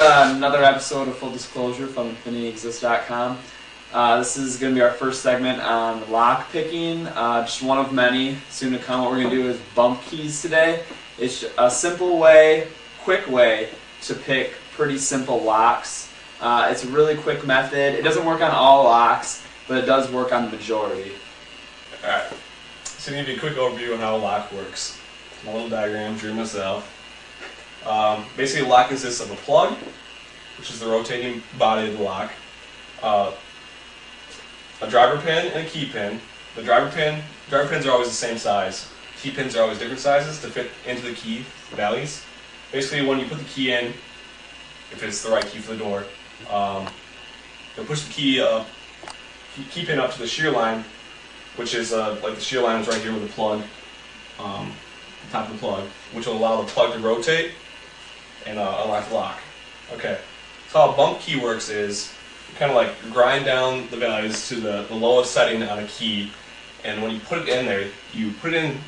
Another episode of Full Disclosure from InfinityExist.com. This is going to be our first segment on lock picking, just one of many soon to come. What we're going to do is bump keys today. It's a simple way, quick way to pick pretty simple locks. It's a really quick method. It doesn't work on all locks, but it does work on the majority. Alright, so I'm going to give you a quick overview on how a lock works. My little diagram, drew myself. Basically, a lock consists of a plug, which is the rotating body of the lock, a driver pin and a key pin. The driver pins are always the same size. Key pins are always different sizes to fit into the key values. Basically, when you put the key in, if it's the right key for the door, you'll push the key pin up to the shear line, which is like the shear line is right here with the plug, the top of the plug, which will allow the plug to rotate and unlock the lock. Okay, so how a bump key works is you kind of like grind down the values to the lowest setting on a key, and when you put it in there, you put it in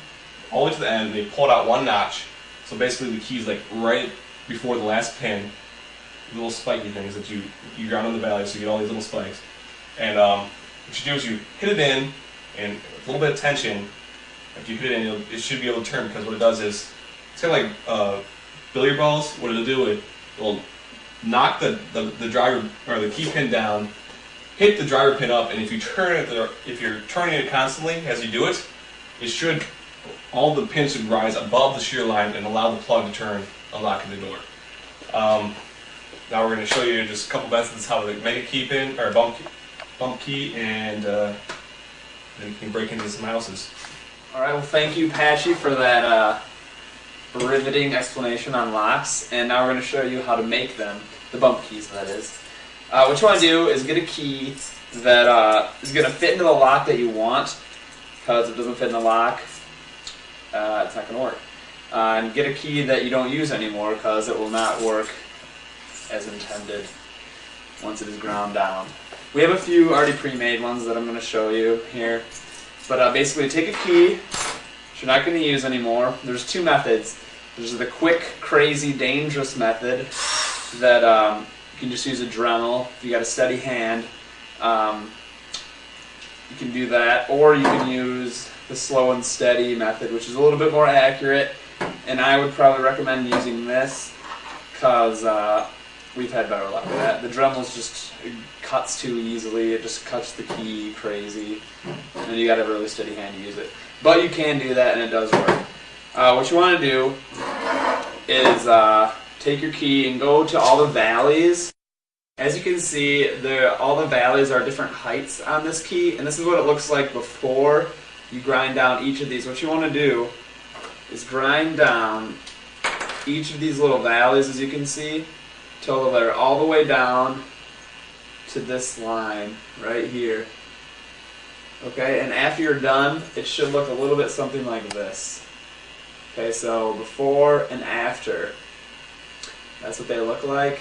all the way to the end, and you pull it out one notch. So basically the key is like right before the last pin, little spiky things that you ground on the values, so you get all these little spikes. And what you do is you hit it in, and with a little bit of tension, if you hit it in, it should be able to turn, because what it does is, it's kind of like billiard balls. What it'll do, it will knock the driver or the key pin down, hit the driver pin up, and if you turn it, if you're turning it constantly as you do it, all the pins should rise above the shear line and allow the plug to turn, unlocking the door. Now we're going to show you just a couple methods how to make a key pin or a bump key, and then you can break into some houses. All right. Well, thank you, Patchy, for that riveting explanation on locks. And now we're going to show you how to make them, the bump keys, that is. What you want to do is get a key that is going to fit into the lock that you want, because if it doesn't fit in the lock, it's not going to work. And get a key that you don't use anymore, because it will not work as intended once it is ground down. We have a few already pre-made ones that I'm going to show you here. But basically, take a key that you're not going to use anymore. There's two methods. There's the quick, crazy, dangerous method that you can just use a Dremel. If you got a steady hand, you can do that. Or you can use the slow and steady method, which is a little bit more accurate. And I would probably recommend using this, because we've had better luck with that. The Dremel's just, it cuts too easily. It just cuts the key crazy, and you got to have a really steady hand to use it. But you can do that, and it does work. What you want to do is take your key and go to all the valleys. As you can see, all the valleys are different heights on this key, and this is what it looks like before you grind down each of these. What you want to do is grind down each of these little valleys, as you can see, till they're all the way down to this line right here. Okay, and after you're done, it should look a little bit something like this. Okay, so before and after, that's what they look like.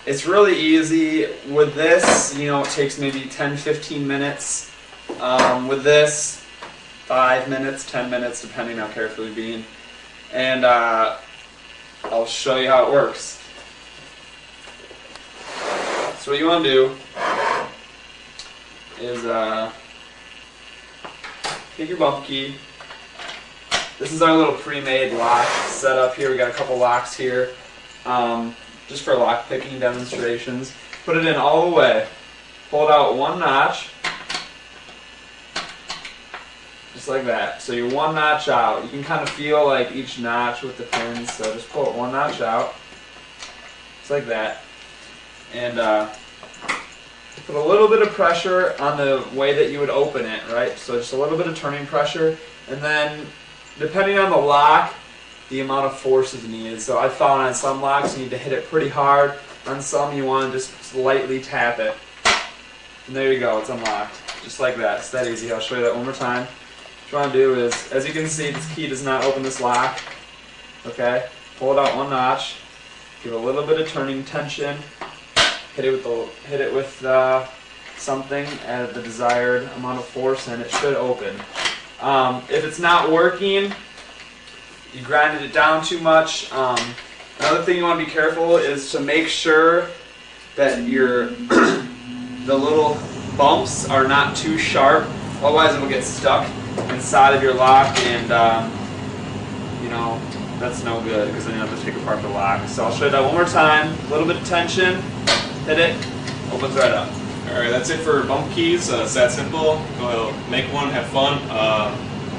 It's really easy. With this, it takes maybe 10-15 minutes. With this, 5 minutes, 10 minutes, depending how careful you're being. And I'll show you how it works. So what you want to do is take your bump key. This is our little pre-made lock set up here. We got a couple locks here, just for lock picking demonstrations. Put it in all the way. Pull it out one notch, just like that. So you're one notch out. You can kind of feel like each notch with the pins. So just pull it one notch out, just like that, and put a little bit of pressure on the way that you would open it, right? So just a little bit of turning pressure, and then depending on the lock, the amount of force is needed. So I found on some locks you need to hit it pretty hard. On some you want to just lightly tap it. And there you go, it's unlocked. Just like that. It's that easy. I'll show you that one more time. What you want to do is, as you can see, this key does not open this lock. Okay? Pull it out one notch. Give a little bit of turning tension. Hit it with something at the desired amount of force, and it should open. If it's not working, you grinded it down too much. Another another thing you want to be careful is to make sure that your the little bumps are not too sharp. Otherwise, it will get stuck inside of your lock, and you know, that's no good because then you have to take apart the lock. So I'll show you that one more time. A little bit of tension, hit it, opens right up. All right, that's it for bump keys. It's that simple. Go make one, have fun.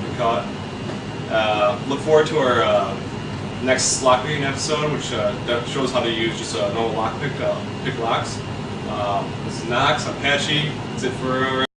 We call it. Look forward to our next lock picking episode, which that shows how to use just a normal lock pick locks. This is Knox. I'm Patchy. That's it for.